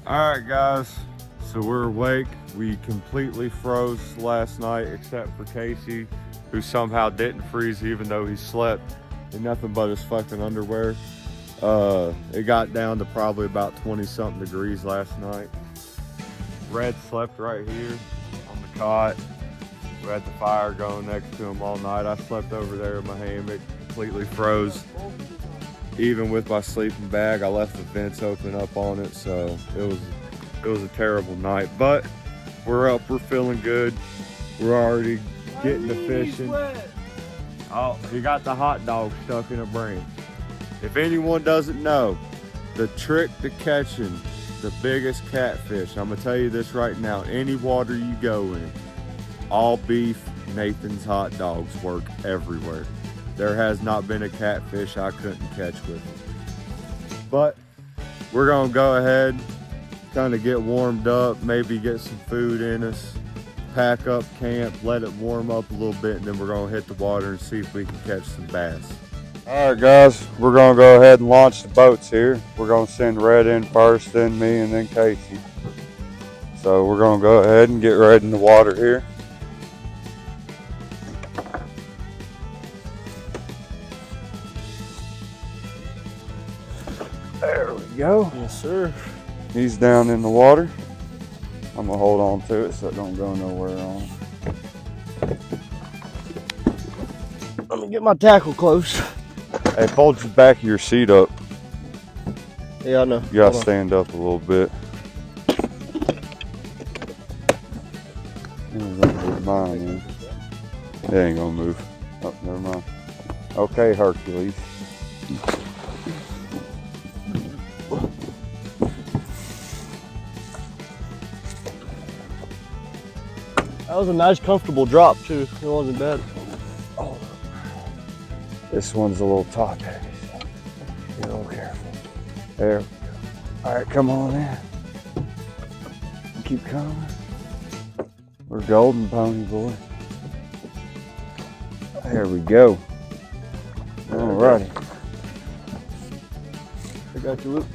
All right, guys. So we're awake. We completely froze last night, except for Casey, who somehow didn't freeze, even though he slept in nothing but his fucking underwear. It got down to probably about 20 something degrees last night. Red slept right here on the cot. We had the fire going next to him all night. I slept over there in my hammock, completely froze. Even with my sleeping bag, I left the vents open up on it, so it was a terrible night. But we're up, we're feeling good. We're already getting to fishing. Oh, he got the hot dog stuck in a branch. If anyone doesn't know, the trick to catching the biggest catfish, I'm gonna tell you this right now, any water you go in, all beef Nathan's hot dogs work everywhere. There has not been a catfish I couldn't catch with it. But we're gonna go ahead, kind of get warmed up, maybe get some food in us, pack up camp, let it warm up a little bit, and then we're gonna hit the water and see if we can catch some bass. All right, guys, we're gonna go ahead and launch the boats here. We're gonna send Red in first, then me, and then Casey. So we're gonna go ahead and get Red in the water here. There we go. Yes, sir. He's down in the water. I'm gonna hold on to it so it don't go nowhere on. Let me get my tackle close. Hey, fold the back of your seat up. Yeah, I know. You gotta stand up a little bit. Mine, it ain't gonna move. Oh, never mind. Okay, Hercules. That was a nice, comfortable drop too. It wasn't bad. Oh, this one's a little top heavy. So be a little careful. There we go. All right, come on in. Keep coming. We're golden, pony boy. There we go. All righty. I got you, Luke.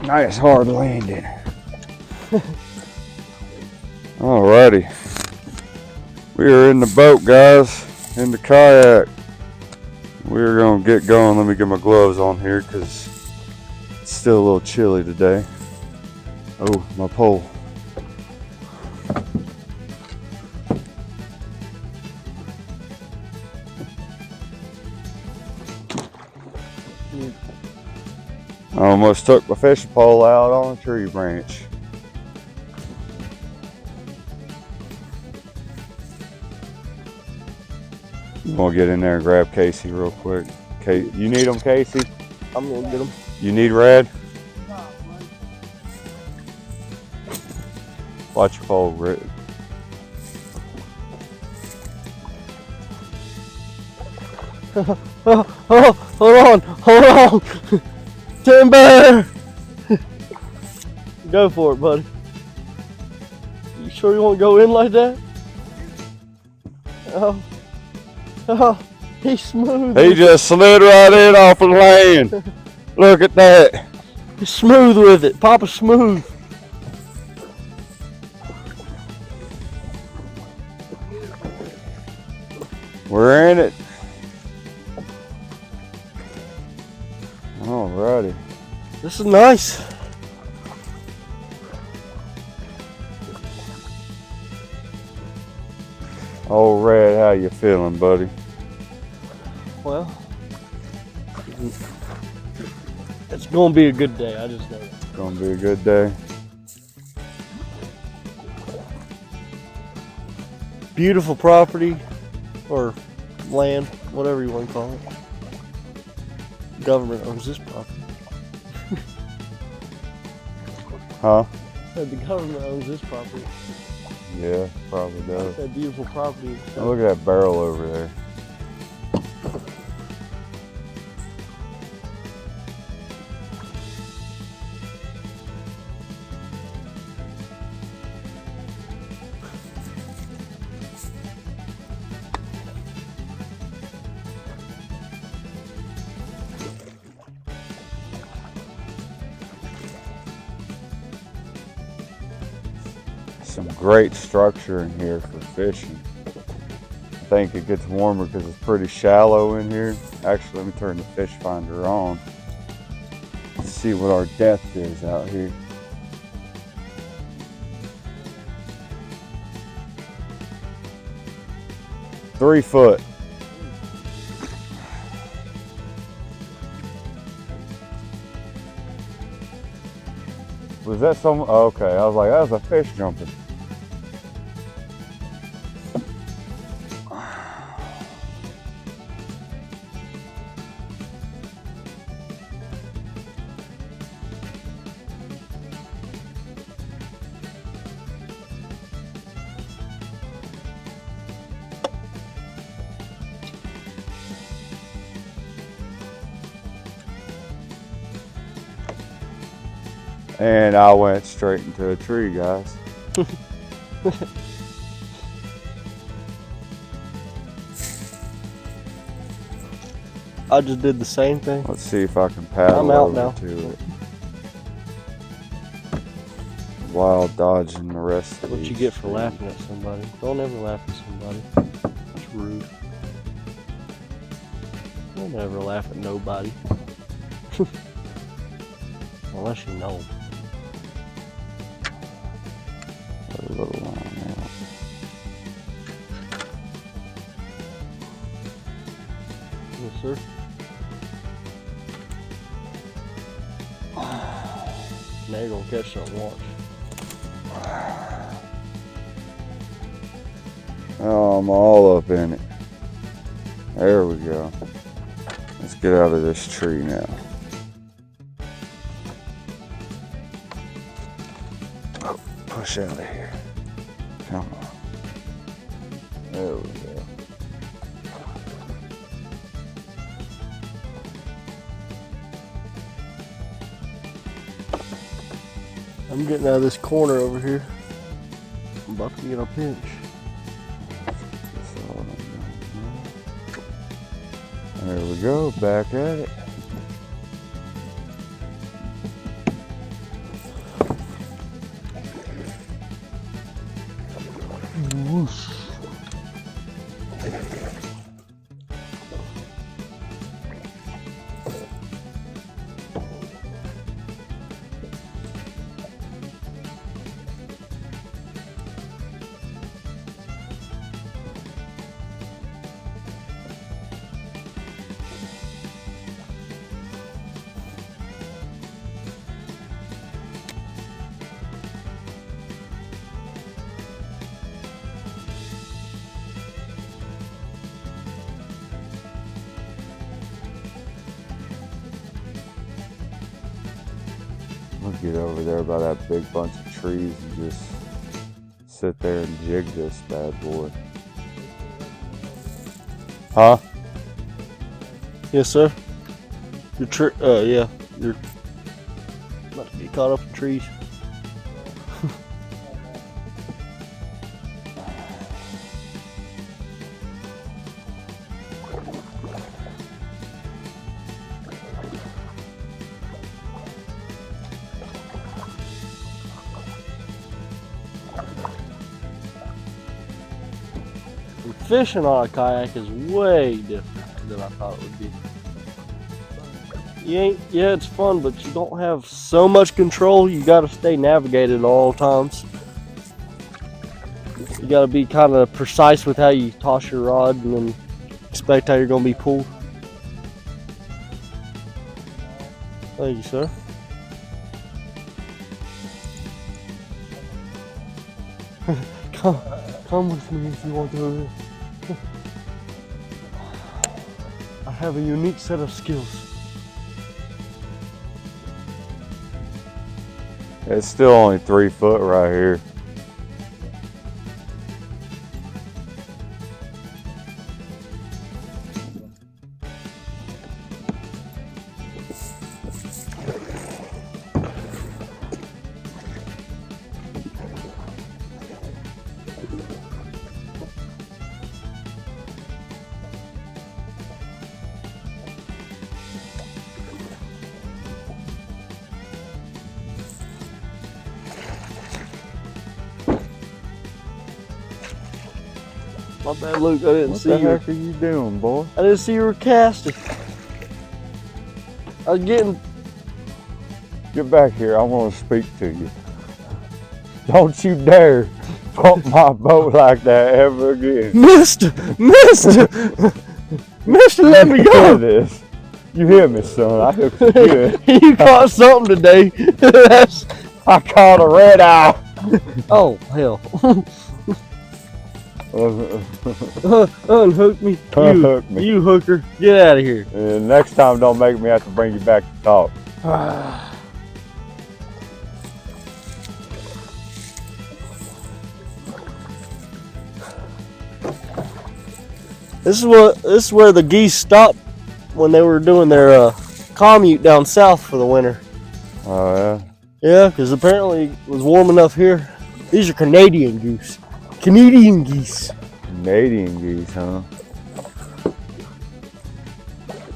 Nice hard landing. Alrighty. We are in the boat, guys. In the kayak. We're gonna get going. Let me get my gloves on here because it's still a little chilly today. Oh, my pole. I almost took my fishing pole out on a tree branch. I'm gonna get in there and grab Casey real quick. Okay, you need him, Casey? I'm gonna get him. You need Red? Watch your pole, Red. Hold on. Timber! Go for it, buddy. You sure you want to go in like that? Oh, he's smooth. He just slid right in off the land. Look at that. He's smooth with it. Papa's smooth. We're in it. Alrighty. This is nice. Oh, Red, how you feeling, buddy? Well, it's gonna be a good day. I just know that. It's gonna be a good day. Beautiful property or land, whatever you want to call it. Government owns this property. Huh? The government owns this property. Yeah, probably does. That beautiful property. Oh, look at that barrel over there. some great structure in here for fishing. I think it gets warmer because it's pretty shallow in here. Actually, let me turn the fish finder on to see what our depth is out here. Three foot. Was that some? Okay, I was like, that was a fish jumping. And I went straight into a tree, guys. I just did the same thing. Let's see if I can paddle I'm out over now. to it. Wild dodging the rest of What you these get for trees. laughing at somebody. Don't ever laugh at somebody. It's rude. Don't ever laugh at nobody. Unless you know. Put a little line out. Yes, sir. Now you're gonna catch something, watch. Oh, I'm all up in it. There we go. Let's get out of this tree now. Oh, push out of here. Come on. There we go. I'm getting out of this corner over here. I'm about to get a pinch. There we go, back at it. Whoosh. We'll get over there by that big bunch of trees and just sit there and jig this bad boy. Huh? Yes, sir. Yeah. You're about to get caught up in trees. Fishing on a kayak is way different than I thought it would be. Yeah, it's fun, but you don't have so much control. You gotta stay navigated at all times. You gotta be kind of precise with how you toss your rod and then expect how you're gonna be pulled. Thank you, sir. Come with me if you want to. I have a unique set of skills. It's still only 3 foot right here. My bad, Luke. I didn't see you. What the heck are you doing, boy? I didn't see you were casting. I was getting. Get back here. I want to speak to you. Don't you dare pump my boat like that ever again. Mister, let me Hear go. this. You hear me, son? I hooked you good. You caught something today. I caught a red eye. Oh hell! Unhook me. Unhook me. You hooker. Get out of here. And next time, don't make me have to bring you back to talk. This is where the geese stopped when they were doing their commute down south for the winter. Oh yeah. Yeah, because apparently it was warm enough here. These are Canadian geese. Canadian geese. Canadian geese, huh?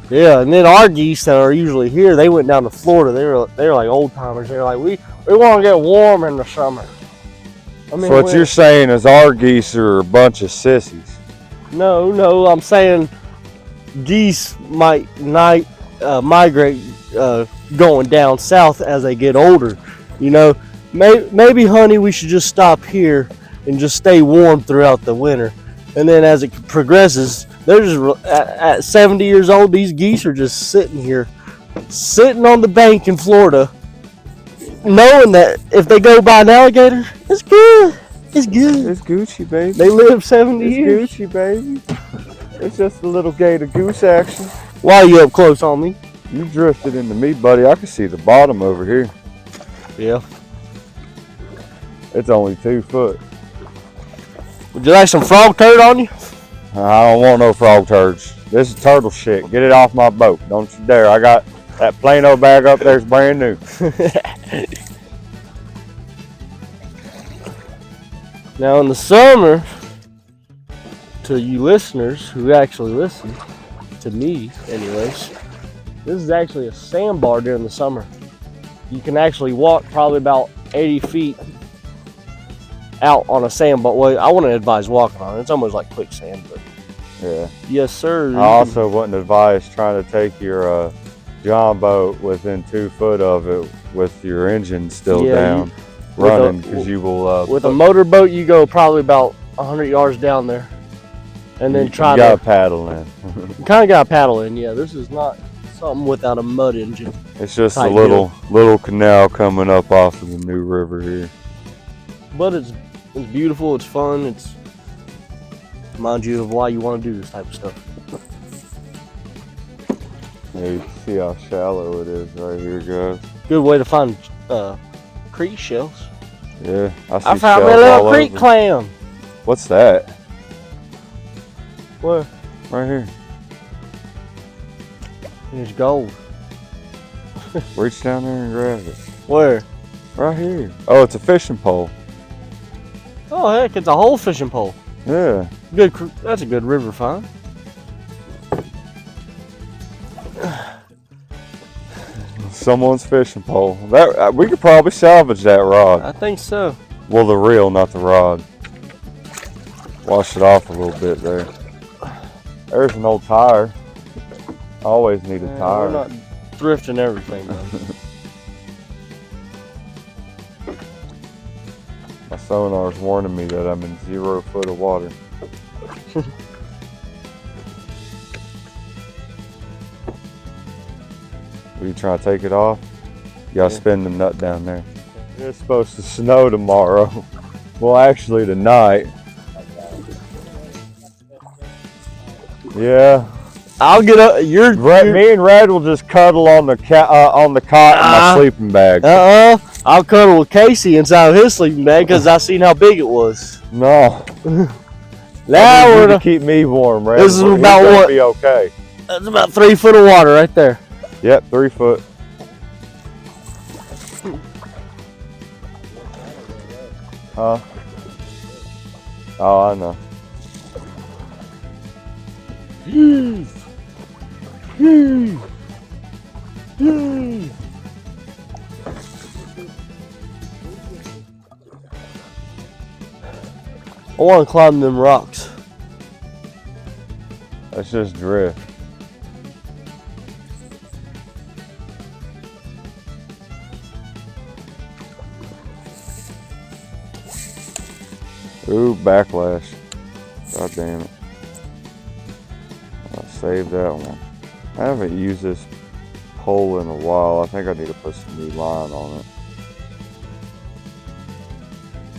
Yeah, and then our geese that are usually here, they went down to Florida. They were like old timers. They're like, we want to get warm in the summer. I mean, So what you're saying is our geese are a bunch of sissies. No, I'm saying geese might migrate going down south as they get older. You know, maybe, honey, we should just stop here and just stay warm throughout the winter. And then as it progresses, they're just at 70 years old. These geese are just sitting here, sitting on the bank in Florida, knowing that if they go by an alligator, it's good. It's good. It's Gucci, baby. They live 70 years. It's Gucci, baby. It's just a little gator goose action. Why are you up close on me? You drifted into me, buddy. I can see the bottom over here. Yeah. It's only 2 foot. Would you like some frog turd on you? I don't want no frog turds. This is turtle shit. Get it off my boat. Don't you dare. I got that Plano bag up there is brand new. Now in the summer, to you listeners who actually listen to me anyways, this is actually a sandbar during the summer. You can actually walk probably about 80 feet out on a sandbar. Well, I wouldn't advise walking on it. It's almost like quicksand, but Yeah. yes sir. I also wouldn't advise trying to take your John boat within 2 foot of it with your engine still down, running, because you will. With a motorboat, you go probably about 100 yards down there, and then try you to gotta paddle in. You kind of got to paddle in. Yeah, this is not something without a mud engine. It's just a Tight little canal coming up off of the new river here. But it's beautiful. It's fun. It's reminds you of why you want to do this type of stuff. Yeah, you can see how shallow it is right here, guys. Good way to find creek shells. Yeah, I see I found shells me a little all creek over. clam. What's that? Where? Right here. There's gold. Reach down there and grab it. Where? Right here. Oh, it's a fishing pole. Oh heck, it's a whole fishing pole. Yeah. Good. That's a good river find. Someone's fishing pole. That we could probably salvage that rod. I think so. Well, the reel, not the rod. Wash it off a little bit there. There's an old tire. Always need a tire. We're not thrifting everything, though. My sonar's warning me that I'm in 0 foot of water. Are you trying to take it off? You gotta spin the nut down there. It's supposed to snow tomorrow. Well, actually tonight. Yeah. I'll get up. Me and Red will just cuddle on the cot in my sleeping bag. I'll cuddle with Casey inside of his sleeping bag because I seen how big it was. No. Now we're to keep me warm, Red. This is about what? Be okay. That's about 3 foot of water right there. Yep, 3 foot. Huh? Oh, I know. I want to climb them rocks. That's just drift. Ooh, backlash. God damn it. I saved that one. I haven't used this pole in a while. I think I need to put some new line on it.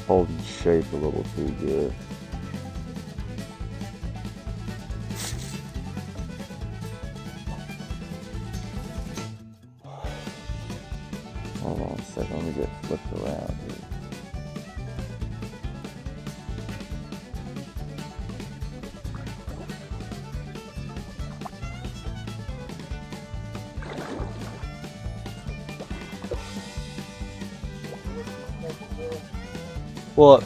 Holding shape a little too good. Hold on a second, let me get flipped around here. What?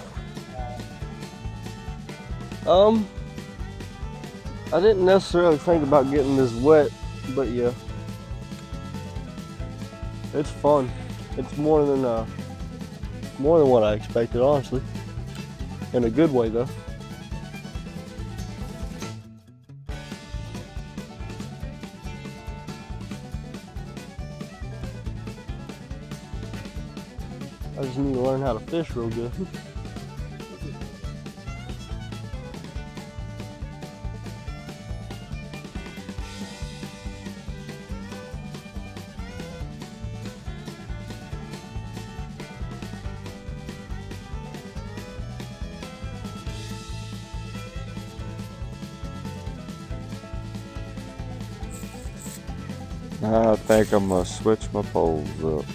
I didn't necessarily think about getting this wet, but yeah. It's fun. It's more than what I expected, honestly. In a good way, though. I just need to learn how to fish real good. I think I'm gonna switch my poles up.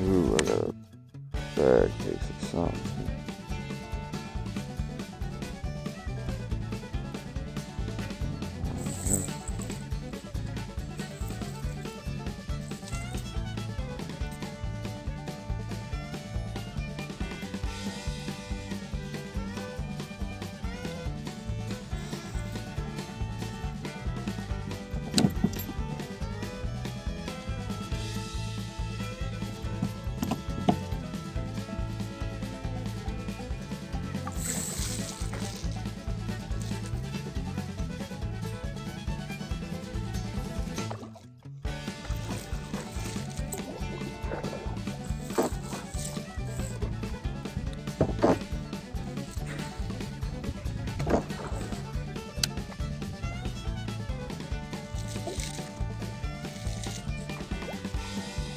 Ooh, I got a bad case of something.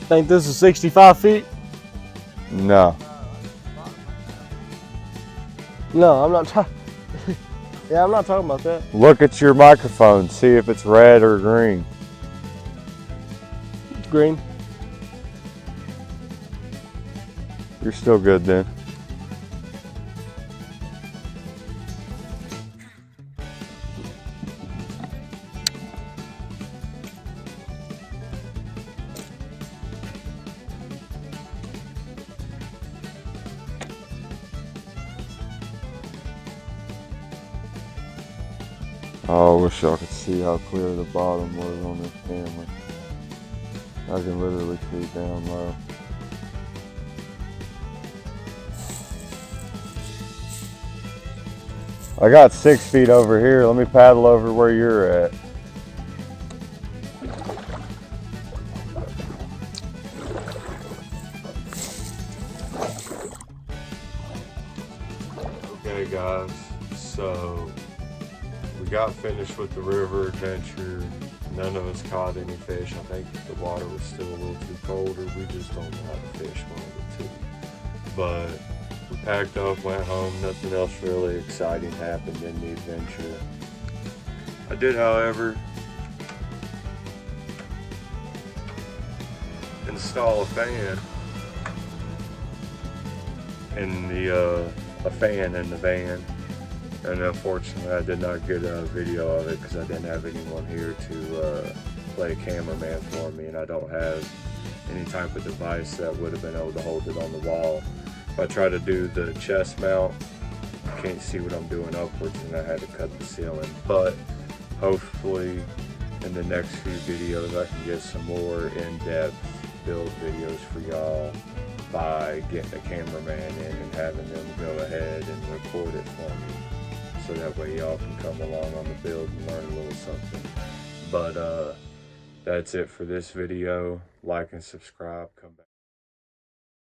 Think this is 65 feet? No. No, I'm not talking. Yeah, I'm not talking about that. Look at your microphone, see if it's red or green. It's green. You're still good then. Oh, I wish y'all could see how clear the bottom was on this camera. I can literally see down low. I got 6 feet over here. Let me paddle over where you're at. Okay guys, so we got finished with the river adventure. None of us caught any fish. I think the water was still a little too cold, or we just don't know how to fish, one of the two. But we packed up, went home. Nothing else really exciting happened in the adventure. I did, however, install a fan in the fan in the van, and unfortunately I did not get a video of it because I didn't have anyone here to play cameraman for me, and I don't have any type of device that would have been able to hold it on the wall. If I try to do the chest mount, you can't see what I'm doing upwards, and I had to cut the ceiling. But hopefully in the next few videos I can get some more in-depth build videos for y'all by getting a cameraman in and having them go ahead and record it for me, so that way y'all can come along on the build and learn a little something. But that's it for this video. Like and subscribe. Come back.